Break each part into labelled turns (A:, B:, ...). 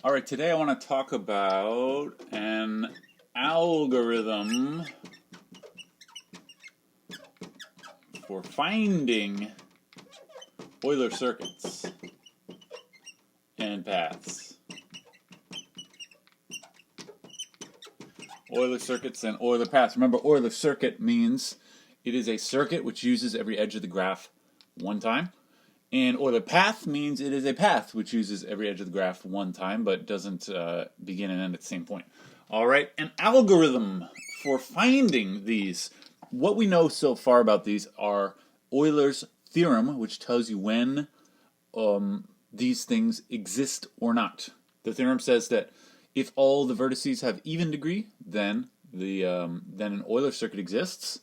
A: All right, today I want to talk about an algorithm for finding Euler circuits and paths. Euler circuits and Euler paths. Remember, Euler circuit means it is a circuit which uses every edge of the graph one time. And Euler path means it is a path which uses every edge of the graph one time, but doesn't begin and end at the same point. All right, an algorithm for finding these. What we know so far about these are Euler's theorem, which tells you when these things exist or not. The theorem says that if all the vertices have even degree, then an Euler circuit exists.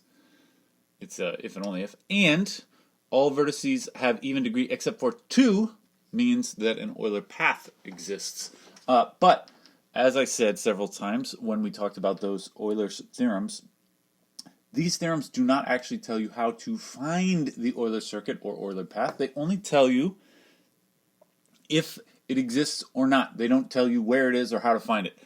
A: It's if and only if. And all vertices have even degree except for 2 means that an Euler path exists. But as I said several times when we talked about those Euler's theorems, these theorems do not actually tell you how to find the Euler circuit or Euler path. They only tell you if it exists or not. They don't tell you where it is or how to find it.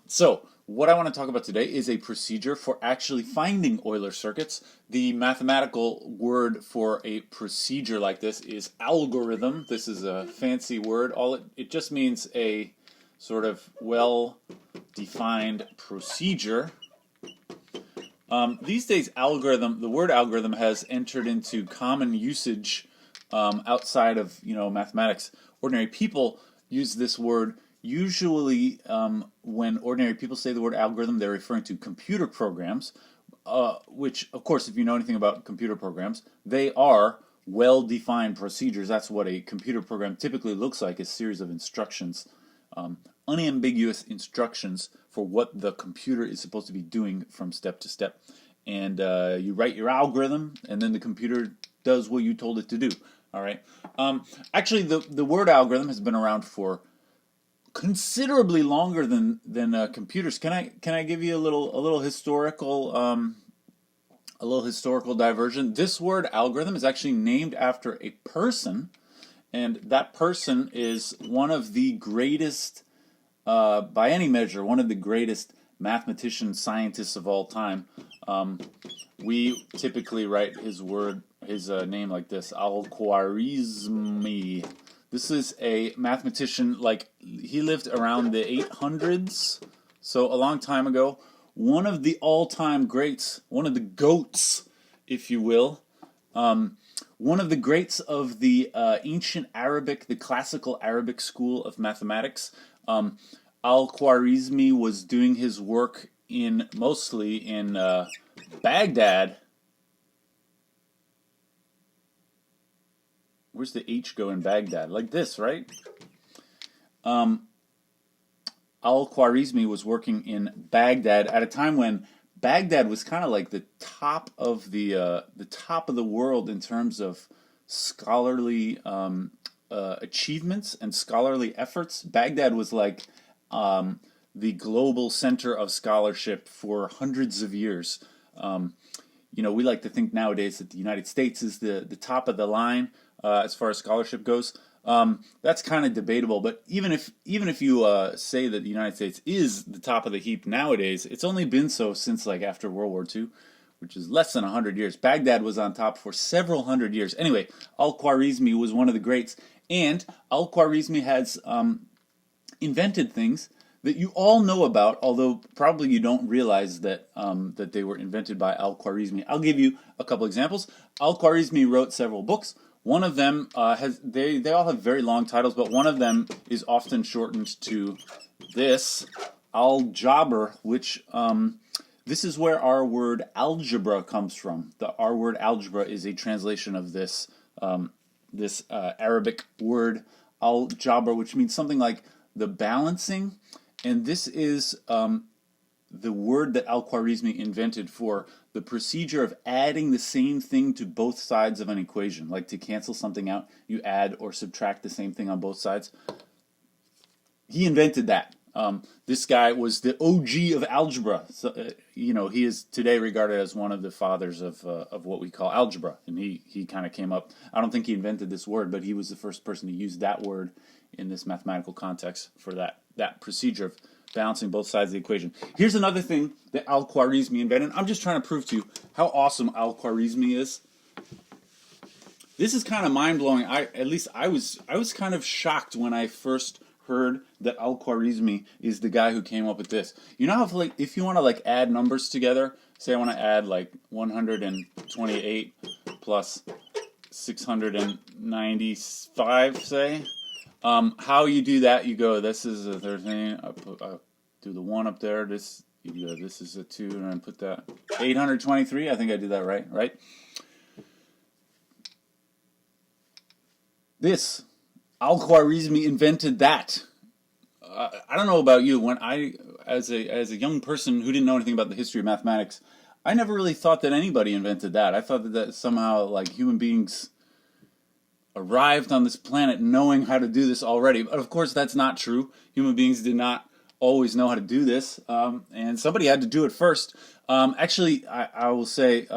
A: So what I want to talk about today is a procedure for actually finding Euler circuits. The mathematical word for a procedure like this is algorithm. This is a fancy word. It just means a sort of well-defined procedure. These days, the word algorithm has entered into common usage outside of mathematics. Ordinary people use this word. Usually, when ordinary people say the word algorithm, they're referring to computer programs, which, of course, if you know anything about computer programs, they are well-defined procedures. That's what a computer program typically looks like, a series of instructions, unambiguous instructions for what the computer is supposed to be doing from step to step. And you write your algorithm, and then the computer does what you told it to do. All right. Actually, the word algorithm has been around for considerably longer than computers. Can I give you a little historical diversion? This word algorithm is actually named after a person, and that person is one of the greatest, by any measure, one of the greatest mathematicians, scientists of all time. We typically write his name like this: Al-Khwarizmi. This is a mathematician, he lived around the 800s, so a long time ago. One of the all-time greats, one of the GOATs, if you will. One of the greats of the ancient Arabic, the classical Arabic school of mathematics. Al-Khwarizmi was doing his work mostly in Baghdad. Where's the H go in Baghdad? Like this, right? Al-Khwarizmi was working in Baghdad at a time when Baghdad was kind of like the top of the world in terms of scholarly achievements and scholarly efforts. Baghdad was like the global center of scholarship for hundreds of years. We like to think nowadays that the United States is the top of the line as far as scholarship goes. That's kind of debatable, but even if you say that the United States is the top of the heap nowadays, it's only been so since after World War II, which is less than 100 years. Baghdad was on top for several hundred years. Anyway, Al-Khwarizmi was one of the greats, and Al-Khwarizmi has invented things that you all know about, although probably you don't realize that that they were invented by Al-Khwarizmi. I'll give you a couple examples. Al-Khwarizmi wrote several books. One of them they all have very long titles, but one of them is often shortened to this, Al-Jabr, which this is where our word algebra comes from. Our word algebra is a translation of this Arabic word Al-Jabr, which means something like the balancing, and this is the word that Al-Khwarizmi invented for the procedure of adding the same thing to both sides of an equation. Like to cancel something out, you add or subtract the same thing on both sides. He invented that. This guy was the OG of algebra. So, he is today regarded as one of the fathers of what we call algebra. And he kind of came up, I don't think he invented this word, but he was the first person to use that word in this mathematical context for that procedure of balancing both sides of the equation. Here's another thing that Al-Khwarizmi invented. I'm just trying to prove to you how awesome Al-Khwarizmi is. This is kind of mind-blowing. I was kind of shocked when I first heard that Al-Khwarizmi is the guy who came up with this. You know how if you want to add numbers together, say I want to add 128 plus 695, say. How you do that? You go, this is a 13. I do the 1 up there. This is a 2, and I put that 823. I think I did that right. Right. This Al-Khwarizmi invented that. I don't know about you. When as a young person who didn't know anything about the history of mathematics, I never really thought that anybody invented that. I thought that somehow human beings arrived on this planet knowing how to do this already. But of course, that's not true. Human beings did not always know how to do this, and somebody had to do it first. Actually, I will say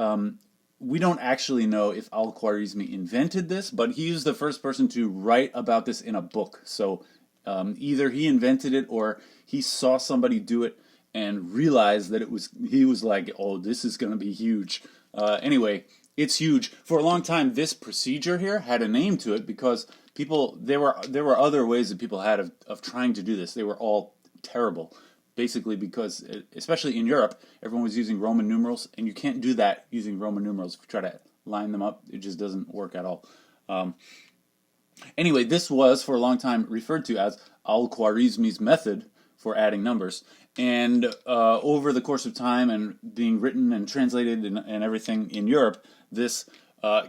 A: we don't actually know if Al-Khwarizmi invented this, but he was the first person to write about this in a book. So either he invented it or he saw somebody do it and realized that he was like, oh, this is going to be huge. Anyway, it's huge. For a long time, this procedure here had a name to it because there were other ways that people had of trying to do this. They were all terrible. Basically because, especially in Europe, everyone was using Roman numerals, and you can't do that using Roman numerals. If you try to line them up, it just doesn't work at all. Anyway, this was, for a long time, referred to as Al-Khwarizmi's method for adding numbers. And over the course of time and being written and translated and everything in Europe, this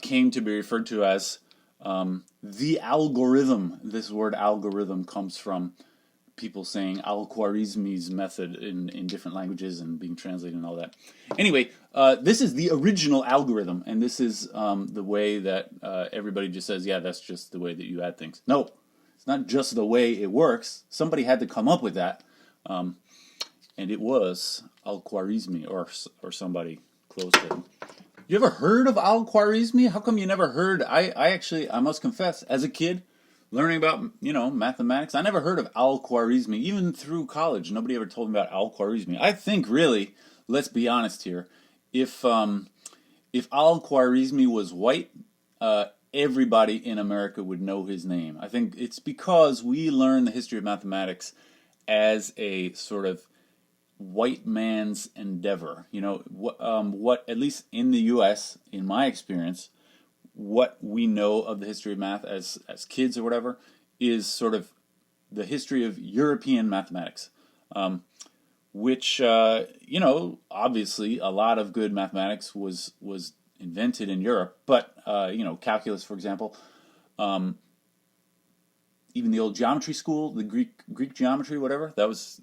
A: came to be referred to as the algorithm. This word algorithm comes from people saying Al-Khwarizmi's method in different languages and being translated and all that. Anyway, this is the original algorithm, and this is the way that everybody just says, yeah, that's just the way that you add things. No, it's not just the way it works. Somebody had to come up with that, and it was Al-Khwarizmi or somebody close to him. You ever heard of Al-Khwarizmi? How come you never heard? I must confess, as a kid, learning about, mathematics, I never heard of Al-Khwarizmi. Even through college, nobody ever told me about Al-Khwarizmi. I think, really, let's be honest here, if Al-Khwarizmi was white, everybody in America would know his name. I think it's because we learn the history of mathematics as a sort of white man's endeavor. What at least in the U.S., in my experience, what we know of the history of math as kids or whatever is sort of the history of European mathematics, which, obviously a lot of good mathematics was invented in Europe, but, calculus, for example, even the old geometry school, the Greek geometry, whatever, does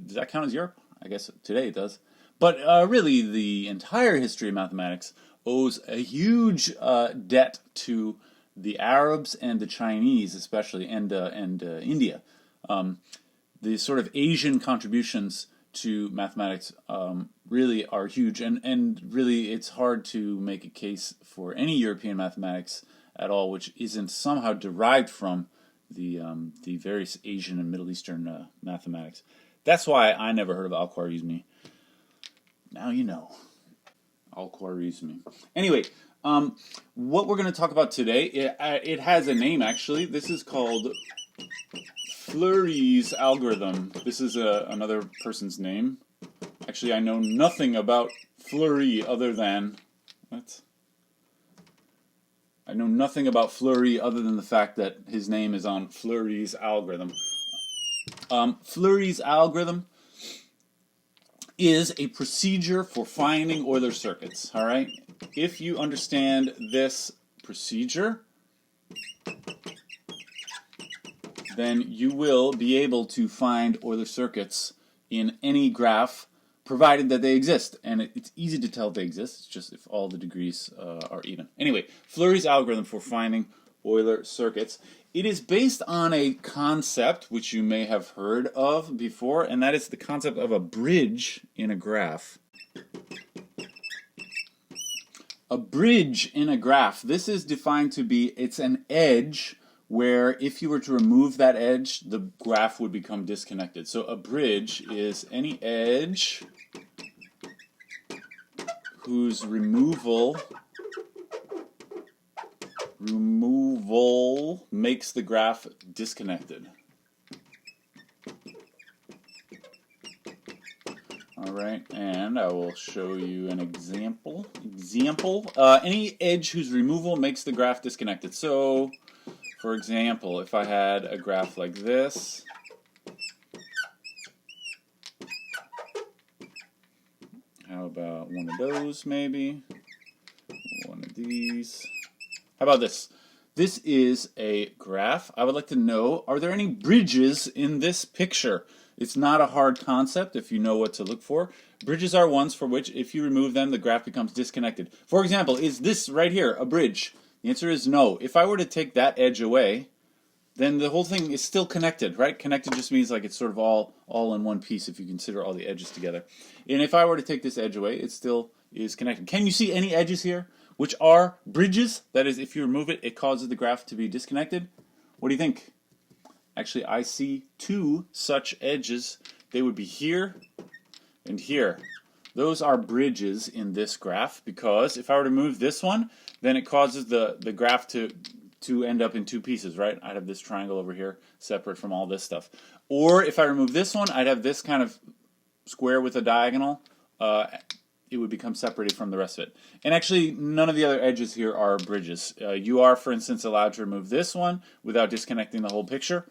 A: that count as Europe? I guess today it does. But really, the entire history of mathematics owes a huge debt to the Arabs and the Chinese, especially, and India. The sort of Asian contributions to mathematics really are huge, and really it's hard to make a case for any European mathematics at all which isn't somehow derived from the various Asian and Middle Eastern mathematics. That's why I never heard of Al-Khwarizmi. Now you know. Al-Khwarizmi. Anyway, what we're going to talk about today, it has a name actually. This is called Flurries Algorithm. This is another person's name. Actually, I know nothing about Fleury other than... What? I know nothing about Fleury other than the fact that his name is on Flurries Algorithm. Flurries Algorithm is a procedure for finding Euler circuits, all right? If you understand this procedure, then you will be able to find Euler circuits in any graph, provided that they exist. And it's easy to tell they exist, it's just if all the degrees are even. Anyway, Flurries algorithm for finding Euler circuits. It is based on a concept which you may have heard of before, and that is the concept of a bridge in a graph. A bridge in a graph. This is defined to be, it's an edge where if you were to remove that edge, the graph would become disconnected. So a bridge is any edge whose removal makes the graph disconnected. All right, and I will show you an example. Any edge whose removal makes the graph disconnected. So, for example, if I had a graph like this, how about one of those maybe? One of these. How about this? This is a graph. I would like to know, are there any bridges in this picture? It's not a hard concept if you know what to look for. Bridges are ones for which, if you remove them, the graph becomes disconnected. For example, is this right here a bridge? The answer is no. If I were to take that edge away, then the whole thing is still connected, right? Connected just means like it's sort of all in one piece if you consider all the edges together. And if I were to take this edge away, it still is connected. Can you see any edges here which are bridges? That is, if you remove it, it causes the graph to be disconnected. What do you think? Actually, I see two such edges. They would be here and here. Those are bridges in this graph because if I were to move this one, then it causes the graph to end up in two pieces, right? I'd have this triangle over here separate from all this stuff. Or if I remove this one, I'd have this kind of square with a diagonal. It would become separated from the rest of it. And actually, none of the other edges here are bridges. You are, for instance, allowed to remove this one without disconnecting the whole picture,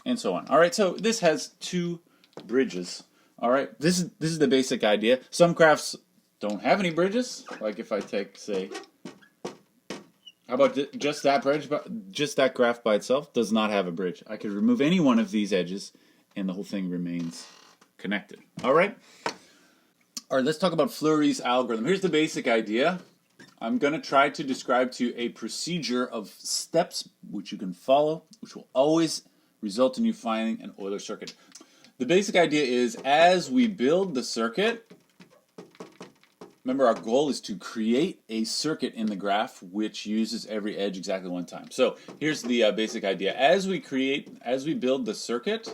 A: and so on. All right, so this has two bridges. All right, this is the basic idea. Some graphs don't have any bridges. Like if I take, say, how about just that bridge? Just that graph by itself does not have a bridge. I could remove any one of these edges, and the whole thing remains connected. All right. All right, let's talk about Flurries algorithm. Here's the basic idea. I'm going to try to describe to you a procedure of steps which you can follow, which will always result in you finding an Euler circuit. The basic idea is as we build the circuit, remember our goal is to create a circuit in the graph which uses every edge exactly one time. So here's the basic idea. As we build the circuit,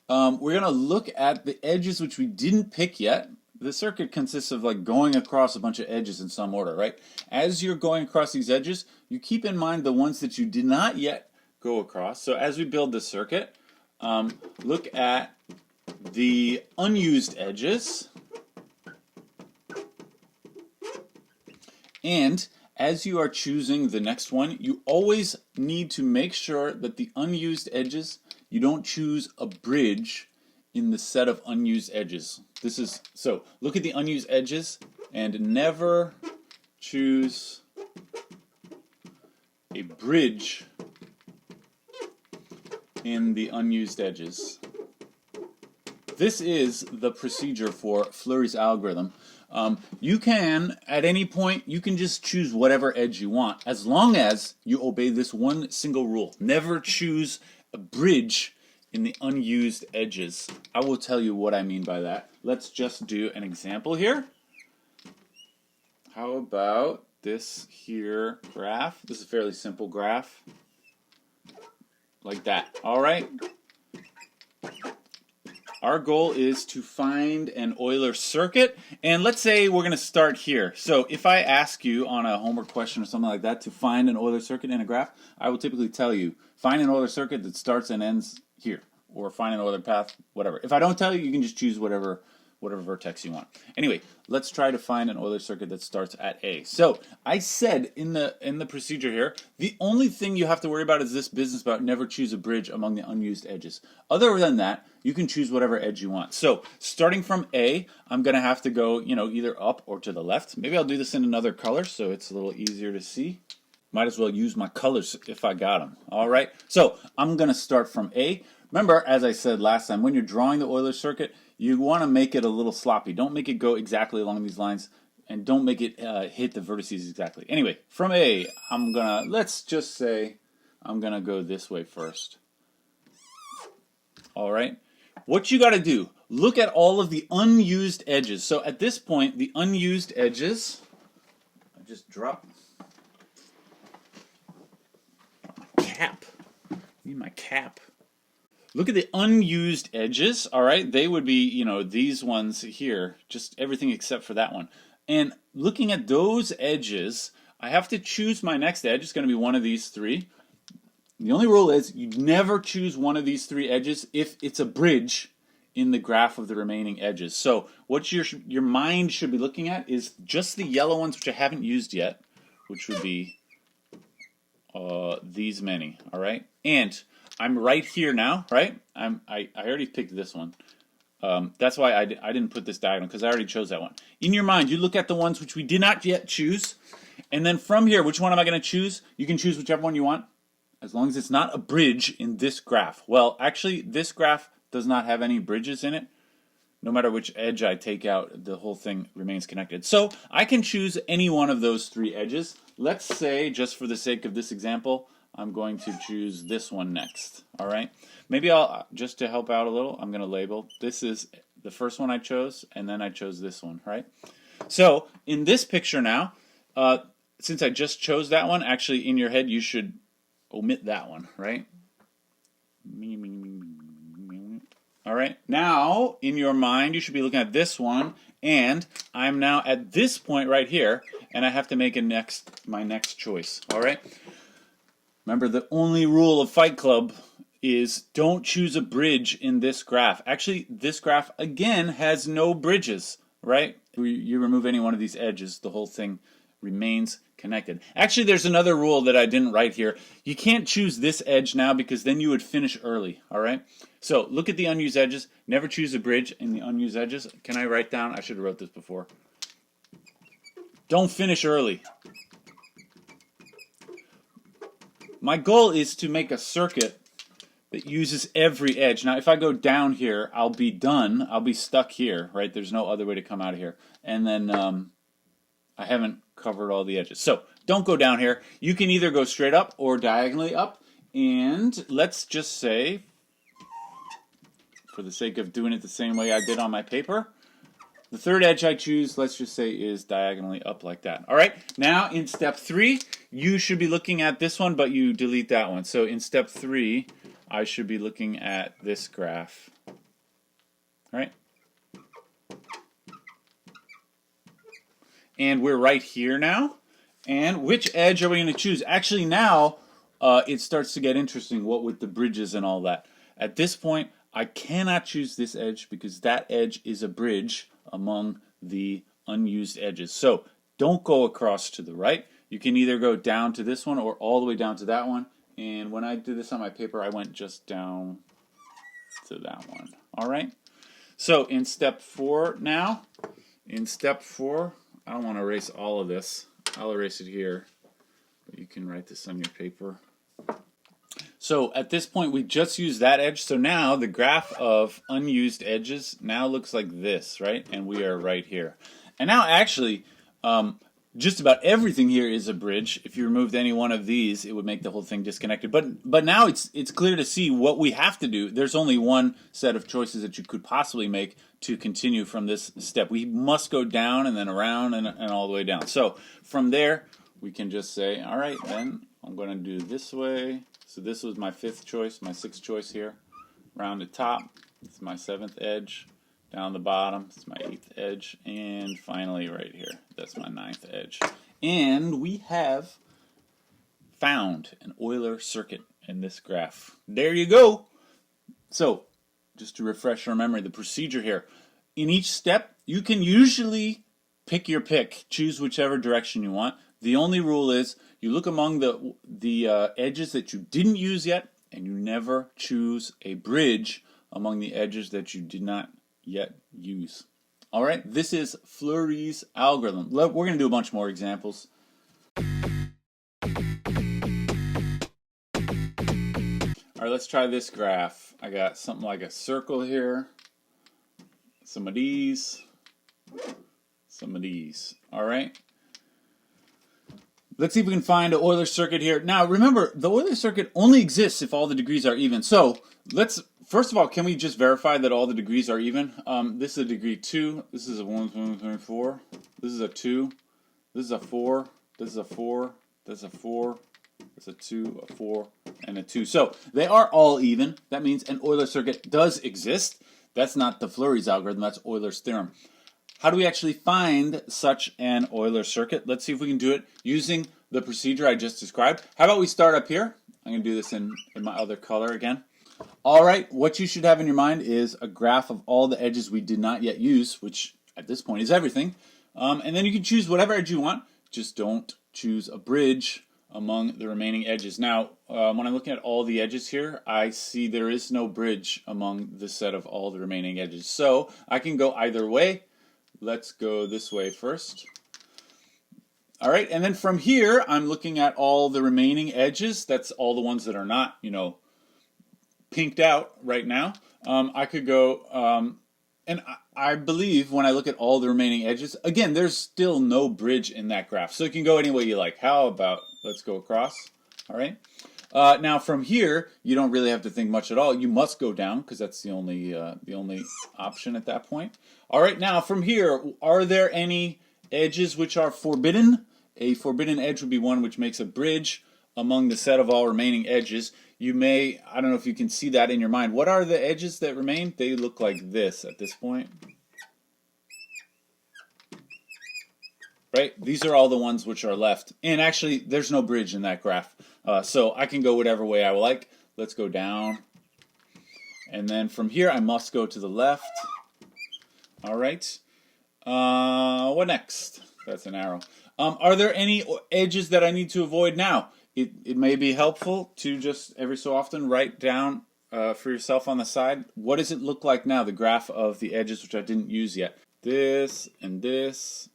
A: we're going to look at the edges which we didn't pick yet. The circuit consists of like going across a bunch of edges in some order, right? As you're going across these edges, you keep in mind the ones that you did not yet go across. So as we build the circuit, look at the unused edges. And as you are choosing the next one, you always need to make sure that the unused edges, you don't choose a bridge in the set of unused edges. So look at the unused edges and never choose a bridge in the unused edges. This is the procedure for Flurries algorithm. You can, at any point, you can just choose whatever edge you want as long as you obey this one single rule. Never choose a bridge in the unused edges. I will tell you what I mean by that. Let's just do an example here. How about this here graph? This is a fairly simple graph. Like that. All right. Our goal is to find an Euler circuit, and let's say we're going to start here. So if I ask you on a homework question or something like that to find an Euler circuit in a graph, I will typically tell you, find an Euler circuit that starts and ends here, or find an Euler path, whatever. If I don't tell you, you can just choose whatever vertex you want. Anyway, let's try to find an Euler circuit that starts at A. So I said in the procedure here, the only thing you have to worry about is this business about never choose a bridge among the unused edges. Other than that, you can choose whatever edge you want. So starting from A, I'm going to have to go, either up or to the left. Maybe I'll do this in another color so it's a little easier to see. Might as well use my colors if I got them. All right. So I'm going to start from A. Remember, as I said last time, when you're drawing the Euler circuit, you want to make it a little sloppy. Don't make it go exactly along these lines. and don't make it hit the vertices exactly. Anyway, from A, let's just say I'm gonna go this way first. All right. What you got to do, look at all of the unused edges. So at this point, the unused edges, I just drop my cap. I need my cap. Look at the unused edges, all right? They would be, you know, these ones here, just everything except for that one. And looking at those edges, I have to choose my next edge. It's going to be one of these three. The only rule is you never choose one of these three edges if it's a bridge in the graph of the remaining edges. So what your mind should be looking at is just the yellow ones, which I haven't used yet, which would be these many, all right? And I'm right here now, right? I already picked this one. That's why I didn't put this diagonal, because I already chose that one. In your mind, you look at the ones which we did not yet choose, and then from here, which one am I going to choose? You can choose whichever one you want, as long as it's not a bridge in this graph. Well, actually, this graph does not have any bridges in it. No matter which edge I take out, the whole thing remains connected. So I can choose any one of those three edges. Let's say, just for the sake of this example, I'm going to choose this one next. All right? Maybe I'll, just to help out a little, I'm going to label. This is the first one I chose, and then I chose this one, right? So in this picture now, since I just chose that one, actually in your head you should omit that one, right? All right, now in your mind you should be looking at this one, and I'm now at this point right here, and I have to make my next choice. All right. Remember, the only rule of Fight Club is don't choose a bridge in this graph. Actually, this graph again has no bridges, right? You remove any one of these edges, the whole thing remains connected. Actually, there's another rule that I didn't write here. You can't choose this edge now because then you would finish early, all right? So look at the unused edges. Never choose a bridge in the unused edges. Can I write down? I should have wrote this before. Don't finish early. My goal is to make a circuit that uses every edge. Now, if I go down here, I'll be done. I'll be stuck here, right? There's no other way to come out of here. And then I haven't covered all the edges. So don't go down here. You can either go straight up or diagonally up. And let's just say, for the sake of doing it the same way I did on my paper, the third edge I choose, let's just say, is diagonally up like that. All right, now in step 3, you should be looking at this one, but you delete that one. So in step 3, I should be looking at this graph. All right? And we're right here now. And which edge are we going to choose? Actually, now it starts to get interesting, what with the bridges and all that. At this point, I cannot choose this edge because that edge is a bridge among the unused edges. So don't go across to the right. You can either go down to this one or all the way down to that one. And when I did this on my paper, I went just down to that one. All right? So in step 4 now, in step 4, I don't want to erase all of this. I'll erase it here. But you can write this on your paper. So at this point, we just used that edge. So now the graph of unused edges now looks like this, right? And we are right here. And now actually, just about everything here is a bridge. If you removed any one of these, it would make the whole thing disconnected. But now it's clear to see what we have to do. There's only one set of choices that you could possibly make to continue from this step. We must go down and then around and all the way down. So from there, we can just say, all right, then I'm going to do this way. So this was my 5th choice, my 6th choice here. Round the top, it's my 7th edge. Down the bottom, it's my 8th edge. And finally right here, that's my 9th edge. And we have found an Euler circuit in this graph. There you go. So, just to refresh our memory, the procedure here. In each step, you can usually pick your pick. Choose whichever direction you want. The only rule is you look among the edges that you didn't use yet, and you never choose a bridge among the edges that you did not yet use. All right, this is Flurries Algorithm. We're going to do a bunch more examples. All right, let's try this graph. I got something like a circle here, some of these, some of these. All right. Let's see if we can find an Euler circuit here. Now, remember, the Euler circuit only exists if all the degrees are even. So, first of all, can we just verify that all the degrees are even? This is a degree 2. This is a 1, 2, 3, 4. This is a 2. This is a 4. This is a 4. This is a 4. This is a 2, a 4, and a 2. So, they are all even. That means an Euler circuit does exist. That's not the Flurries algorithm. That's Euler's theorem. How do we actually find such an Euler circuit? Let's see if we can do it using the procedure I just described. How about we start up here? I'm going to do this in my other color again. All right, what you should have in your mind is a graph of all the edges we did not yet use, which at this point is everything. And then you can choose whatever edge you want. Just don't choose a bridge among the remaining edges. Now, when I'm looking at all the edges here, I see there is no bridge among the set of all the remaining edges. So I can go either way. Let's go this way first. All right, and then from here, I'm looking at all the remaining edges. That's all the ones that are not, pinked out right now. I could go, and I believe when I look at all the remaining edges, again, there's still no bridge in that graph. So you can go any way you like. How about, let's go across, all right? Now from here, you don't really have to think much at all. You must go down because that's the only option at that point. All right, now from here, are there any edges which are forbidden? A forbidden edge would be one which makes a bridge among the set of all remaining edges. You may, I don't know if you can see that in your mind. What are the edges that remain? They look like this at this point. Right? These are all the ones which are left. And actually, there's no bridge in that graph. So I can go whatever way I like. Let's go down. And then from here, I must go to the left. All right. What next? That's an arrow. Are there any edges that I need to avoid now? It may be helpful to just every so often write down for yourself on the side. What does it look like now, the graph of the edges which I didn't use yet? This and this.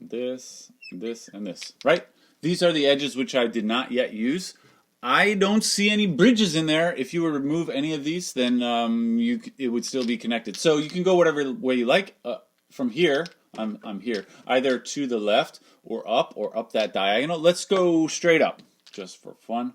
A: This, this, and this, right? These are the edges which I did not yet use. I don't see any bridges in there. If you were to remove any of these, then it would still be connected. So you can go whatever way you like. From here, I'm here, either to the left or up that diagonal. Let's go straight up, just for fun.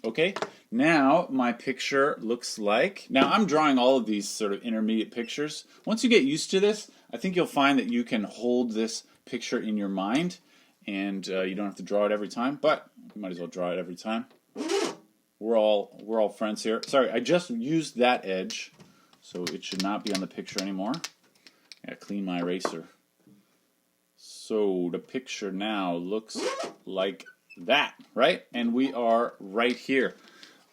A: Okay, now my picture looks like, now I'm drawing all of these sort of intermediate pictures. Once you get used to this, I think you'll find that you can hold this picture in your mind and you don't have to draw it every time, but you might as well draw it every time. We're all friends here. Sorry, I just used that edge, so it should not be on the picture anymore. I gotta clean my eraser. So the picture now looks like that, right? And we are right here.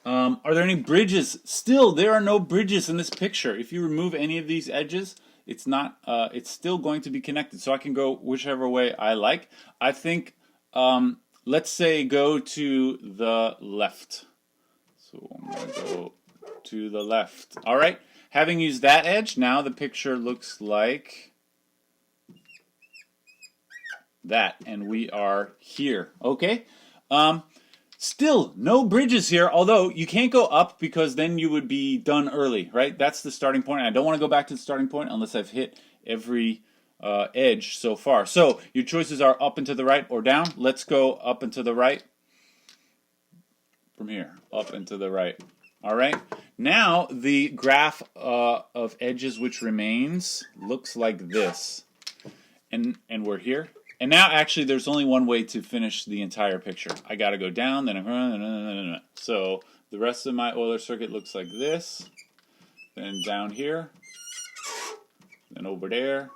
A: Are there any bridges? Still, there are no bridges in this picture. If you remove any of these edges, it's not. It's still going to be connected. So I can go whichever way I like. I think, let's say, go to the left. So I'm going to go to the left. All right. Having used that edge, now the picture looks like that, and we are here. Okay. Still no bridges here, although you can't go up because then you would be done early, right? That's the starting point. I don't want to go back to the starting point unless I've hit every edge so far. So your choices are up and to the right or down. Let's go up and to the right. From here, up and to the right. All right. Now the graph of edges which remains looks like this, and we're here. And now, actually, there's only one way to finish the entire picture. I got to go down, then so the rest of my Euler circuit looks like this. Then down here, then over there,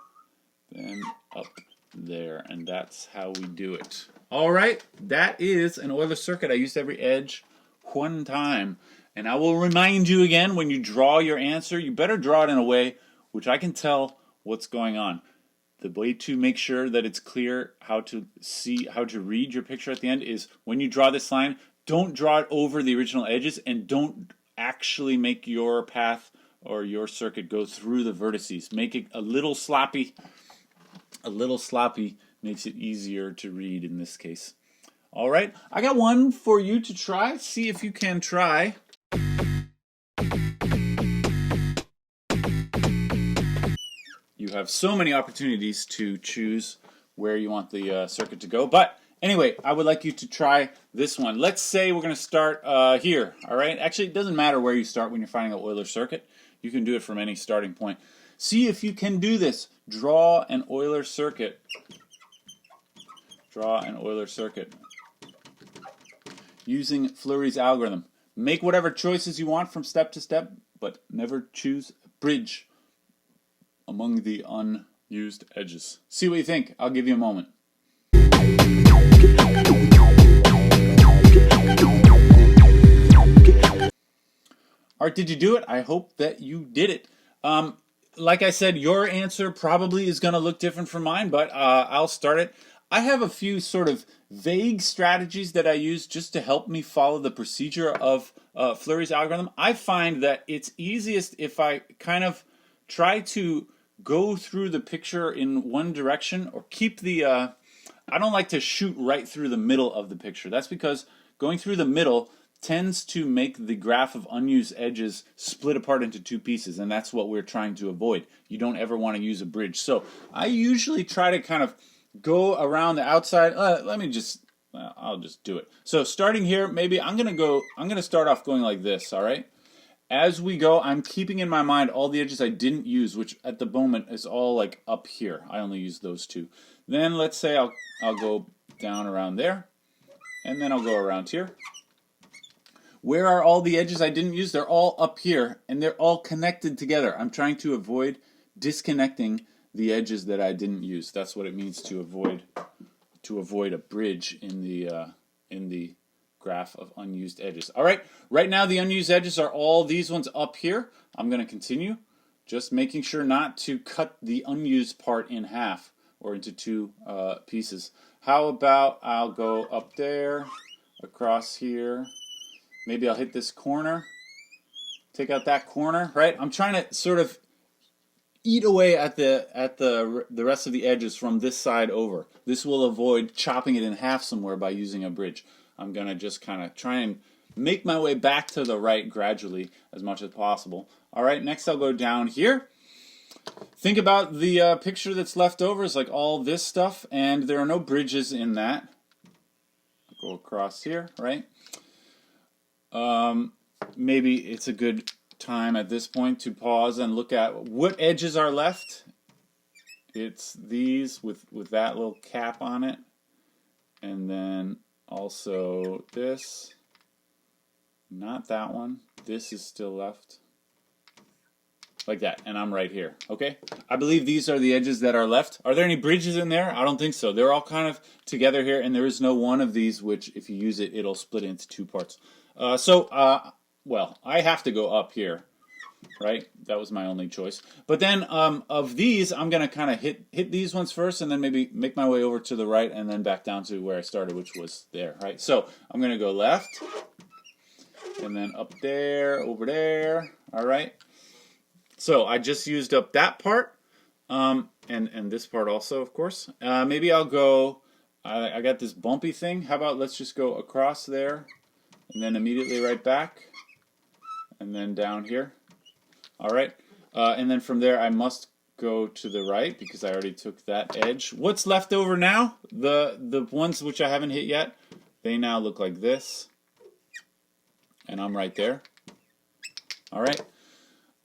A: then up there, and that's how we do it. All right, that is an Euler circuit. I used every edge one time, and I will remind you again, when you draw your answer, you better draw it in a way which I can tell what's going on. The way to make sure that it's clear how to read your picture at the end is when you draw this line, don't draw it over the original edges and don't actually make your path or your circuit go through the vertices. Make it a little sloppy. A little sloppy makes it easier to read in this case. All right, I got one for you to try. See if you can try. you have so many opportunities to choose where you want the circuit to go. But anyway, I would like you to try this one. Let's say we're going to start here, all right? Actually, it doesn't matter where you start when you're finding an Euler circuit. You can do it from any starting point. See if you can do this. Draw an Euler circuit. Draw an Euler circuit using Flurries algorithm. Make whatever choices you want from step to step, but never choose a bridge among the unused edges. See what you think. I'll give you a moment. Alright, did you do it? I hope that you did it. Like I said, your answer probably is going to look different from mine, but I'll start it. I have a few sort of vague strategies that I use just to help me follow the procedure of Flurries algorithm. I find that it's easiest if I kind of try to go through the picture in one direction, or keep the, I don't like to shoot right through the middle of the picture. That's because going through the middle tends to make the graph of unused edges split apart into two pieces, and that's what we're trying to avoid. You don't ever want to use a bridge. So I usually try to kind of go around the outside. I'll just do it. So starting here, maybe I'm going to start off going like this, all right? As we go, I'm keeping in my mind all the edges I didn't use, which at the moment is all like up here. I only use those two. Then let's say I'll go down around there, and then I'll go around here. Where are all the edges I didn't use? They're all up here, and they're all connected together. I'm trying to avoid disconnecting the edges that I didn't use. That's what it means to avoid a bridge in the graph of unused edges. All right, right now the unused edges are all these ones up here. I'm going to continue, just making sure not to cut the unused part in half or into two pieces. How about I'll go up there, across here. Maybe I'll hit this corner, take out that corner, right? I'm trying to sort of eat away at the rest of the edges from this side over. This will avoid chopping it in half somewhere by using a bridge. I'm going to just kind of try and make my way back to the right gradually as much as possible. All right, next I'll go down here. Think about the picture that's left over is like all this stuff, and there are no bridges in that. I'll go across here, right? Maybe it's a good time at this point to pause and look at what edges are left. It's these with that little cap on it, and then also this, not that one. This is still left, like that, and I'm right here. Okay, I believe these are the edges that are left. Are there any bridges in there? I don't think so. They're all kind of together here, and there is no one of these which, if you use it, it'll split into two parts. Well, I have to go up here, right? That was my only choice. But then of these, I'm going to kind of hit these ones first, and then maybe make my way over to the right, and then back down to where I started, which was there, right? So I'm going to go left, and then up there, over there, all right? So I just used up that part, and this part also, of course. Maybe I'll go, I got this bumpy thing. How about let's just go across there, and then immediately right back, and then down here. All right, and then from there I must go to the right because I already took that edge. What's left over now? The ones which I haven't hit yet, they now look like this, and I'm right there. All right.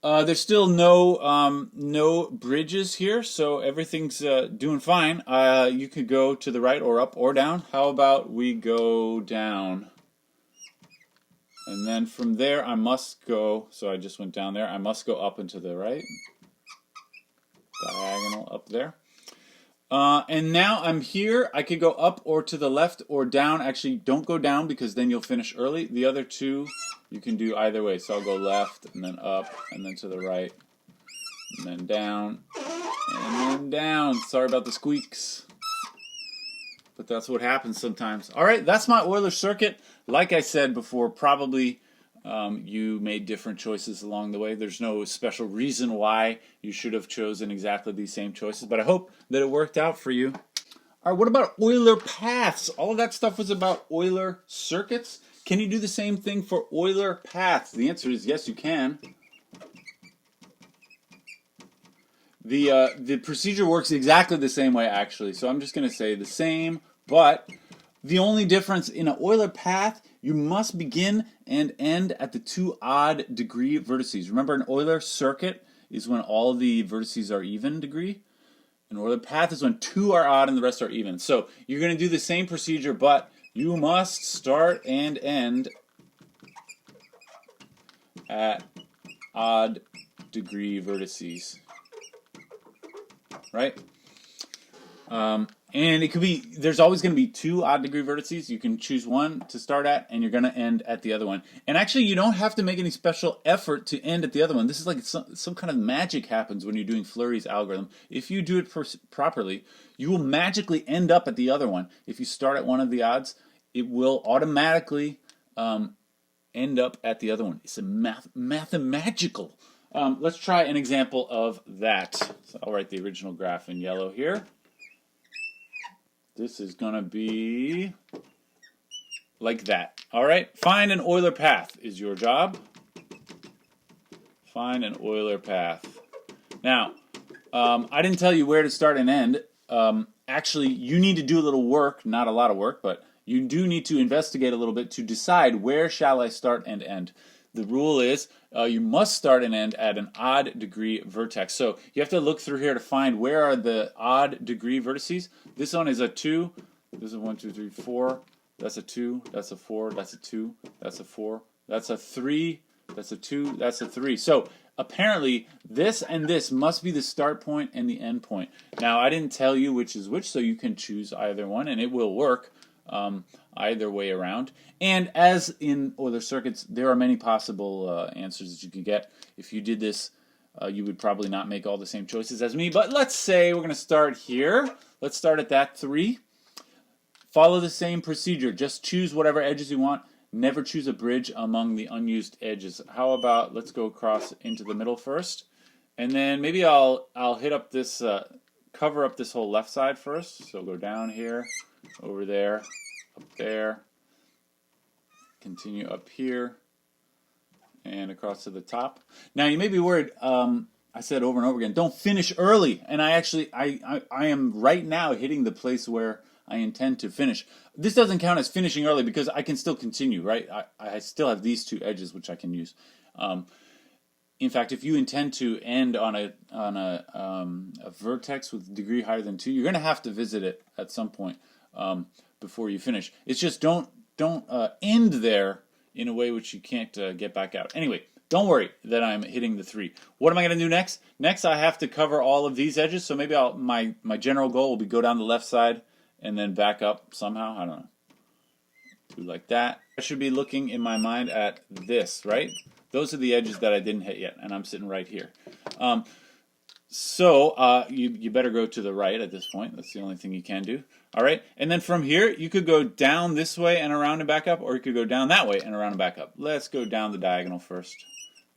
A: There's still no bridges here, so everything's doing fine. You could go to the right or up or down. How about we go down? And then from there, I must go, so I just went down there. I must go up and to the right. Diagonal up there. And now I'm here. I could go up or to the left or down. Actually, don't go down because then you'll finish early. The other two, you can do either way. So I'll go left and then up and then to the right. And then down. And then down. Sorry about the squeaks. But that's what happens sometimes. All right, that's my Euler circuit. Like I said before, probably you made different choices along the way. There's no special reason why you should have chosen exactly these same choices, but I hope that it worked out for you. All right, what about Euler paths? All of that stuff was about Euler circuits. Can you do the same thing for Euler paths? The answer is yes, you can. The procedure works exactly the same way, actually. So I'm just going to say the same, but the only difference in an Euler path, you must begin and end at the two odd degree vertices. Remember, an Euler circuit is when all the vertices are even degree. An Euler path is when two are odd and the rest are even. So you're going to do the same procedure, but you must start and end at odd degree vertices. Right? And it could be, there's always going to be two odd degree vertices. You can choose one to start at, and you're going to end at the other one. And actually, you don't have to make any special effort to end at the other one. This is like some kind of magic happens when you're doing Flurries algorithm. If you do it properly, you will magically end up at the other one. If you start at one of the odds, it will automatically end up at the other one. It's a mathematical. Let's try an example of that. So I'll write the original graph in yellow here. This is going to be like that. All right, find an Euler path is your job. Find an Euler path. Now, I didn't tell you where to start and end. Actually, you need to do a little work, not a lot of work, but you do need to investigate a little bit to decide where shall I start and end. The rule is you must start and end at an odd degree vertex. So you have to look through here to find where are the odd degree vertices. This one is a 2. This is 1, 2, 3, 4. That's a 2. That's a 4. That's a 2. That's a 4. That's a 3. That's a 2. That's a 3. So apparently this and this must be the start point and the end point. Now I didn't tell you which is which, so you can choose either one and it will work. Either way around. And as in Euler circuits, there are many possible answers that you could get. If you did this, you would probably not make all the same choices as me. But let's say we're going to start here. Let's start at that 3. Follow the same procedure. Just choose whatever edges you want. Never choose a bridge among the unused edges. How about let's go across into the middle first. And then maybe I'll hit up this, cover up this whole left side first. So go down here, over there, up there, continue up here, and across to the top. Now you may be worried, I said over and over again, don't finish early. And I am right now hitting the place where I intend to finish. This doesn't count as finishing early because I can still continue, right? I still have these two edges which I can use. In fact, if you intend to end on a vertex with degree higher than 2, you're going to have to visit it at some point before you finish. It's just don't end there in a way which you can't get back out. Anyway, don't worry that I'm hitting the 3. What am I going to do next? Next, I have to cover all of these edges. So maybe my general goal will be go down the left side and then back up somehow. I don't know. Do like that. I should be looking in my mind at this, right? Those are the edges that I didn't hit yet, and I'm sitting right here. So you better go to the right at this point. That's the only thing you can do. All right, and then from here, you could go down this way and around and back up, or you could go down that way and around and back up. Let's go down the diagonal first.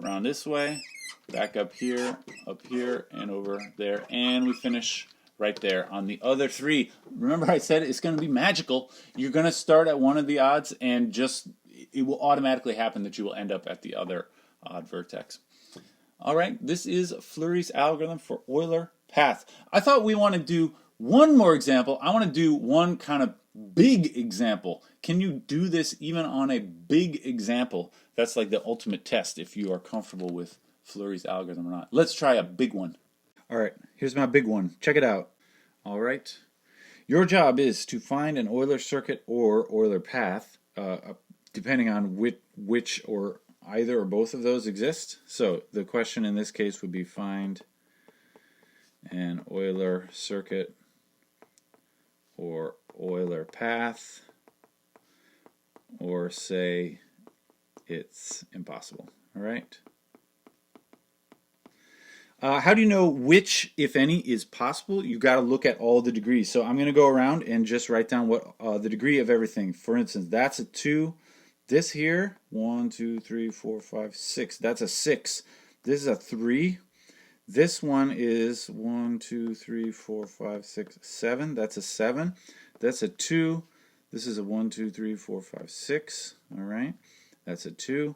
A: Around this way, back up here, and over there, and we finish right there on the other 3. Remember I said it's going to be magical. You're going to start at one of the odds, and it will automatically happen that you will end up at the other odd vertex. All right, this is Flurries algorithm for Euler Path. I thought we want to do one more example. I want to do one kind of big example. Can you do this even on a big example? That's like the ultimate test if you are comfortable with Flurries algorithm or not. Let's try a big one. All right, here's my big one. Check it out. All right. Your job is to find an Euler circuit or Euler path, depending on which or either or both of those exist. So the question in this case would be find an Euler circuit or Euler path, or say it's impossible. All right. How do you know which, if any, is possible? You've got to look at all the degrees. So I'm going to go around and just write down what the degree of everything. For instance, that's a 2. This here, 1, 2, 3, 4, 5, 6. That's a 6. This is a 3. This one is 1, 2, 3, 4, 5, 6, 7. That's a 7. That's a 2. This is a 1, 2, 3, 4, 5, 6. All right. That's a 2.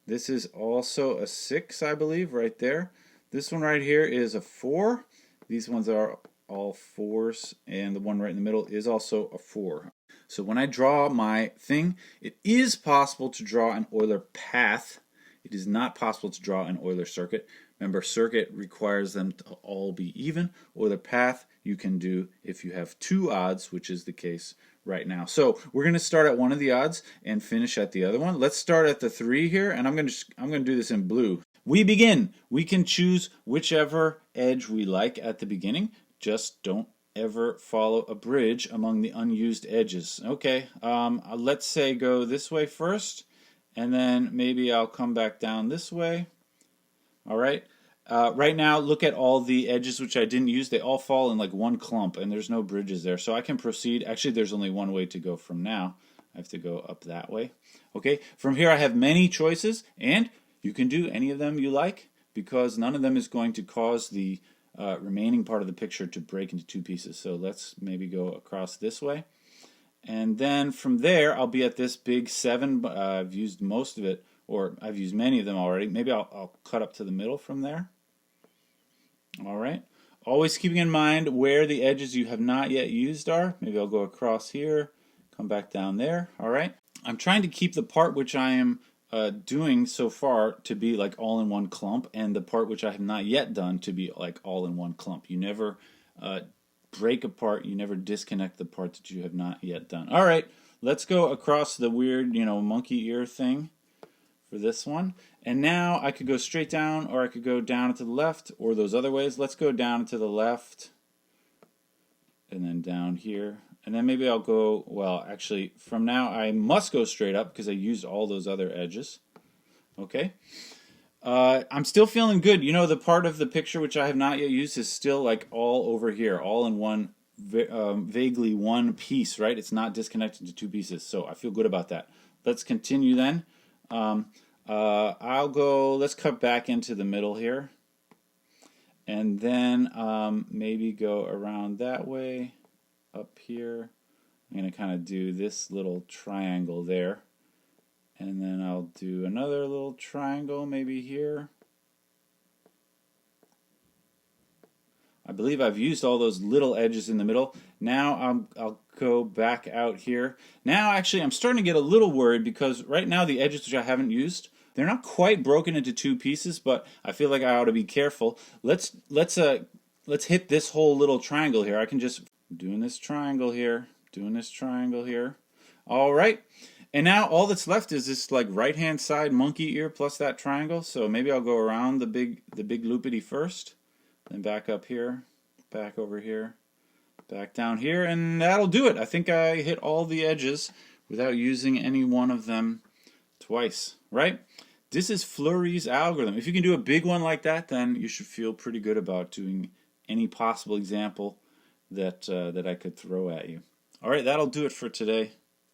A: This is also a 6, I believe, right there. This one right here is a 4. These ones are all 4s, and the one right in the middle is also a 4. So when I draw my thing, it is possible to draw an Euler path. It is not possible to draw an Euler circuit. Remember, circuit requires them to all be even. Euler path you can do if you have 2 odds, which is the case right now. So we're going to start at one of the odds and finish at the other one. Let's start at the 3 here, and I'm going to do this in blue. We begin. We can choose whichever edge we like at the beginning. Just don't ever follow a bridge among the unused edges. Okay, let's say go this way first, and then maybe I'll come back down this way. All right. Right now, look at all the edges which I didn't use. They all fall in like one clump, and there's no bridges there. So I can proceed. Actually, there's only one way to go from now. I have to go up that way. Okay, from here I have many choices, and you can do any of them you like, because none of them is going to cause the remaining part of the picture to break into 2 pieces. So let's maybe go across this way. And then from there, I'll be at this big 7. I've used most of it, or I've used many of them already. Maybe I'll cut up to the middle from there. All right. Always keeping in mind where the edges you have not yet used are. Maybe I'll go across here, come back down there. All right. I'm trying to keep the part which I am doing so far to be like all in one clump, and the part which I have not yet done to be like all in one clump. You never break apart, you never disconnect the part that you have not yet done. All right, let's go across the weird, monkey ear thing for this one. And now I could go straight down, or I could go down to the left, or those other ways. Let's go down to the left, and then down here. And then maybe I'll go, well, actually, from now I must go straight up because I used all those other edges. Okay. I'm still feeling good. The part of the picture which I have not yet used is still like all over here, all in one, vaguely one piece, right? It's not disconnected to 2 pieces, so I feel good about that. Let's continue then. Let's cut back into the middle here. And then maybe go around that way. Up here, I'm going to kind of do this little triangle there, and then I'll do another little triangle maybe here. I believe I've used all those little edges in the middle. Now I'll go back out here. Now actually I'm starting to get a little worried, because right now the edges which I haven't used, they're not quite broken into 2 pieces, but I feel like I ought to be careful. Let's hit this whole little triangle here. I can just doing this triangle here, doing this triangle here. All right, and now all that's left is this like right-hand side monkey ear plus that triangle. So maybe I'll go around the big loopity first, then back up here, back over here, back down here, and that'll do it. I think I hit all the edges without using any one of them twice, right? This is Flurries algorithm. If you can do a big one like that, then you should feel pretty good about doing any possible example that I could throw at you. All right, that'll do it for today.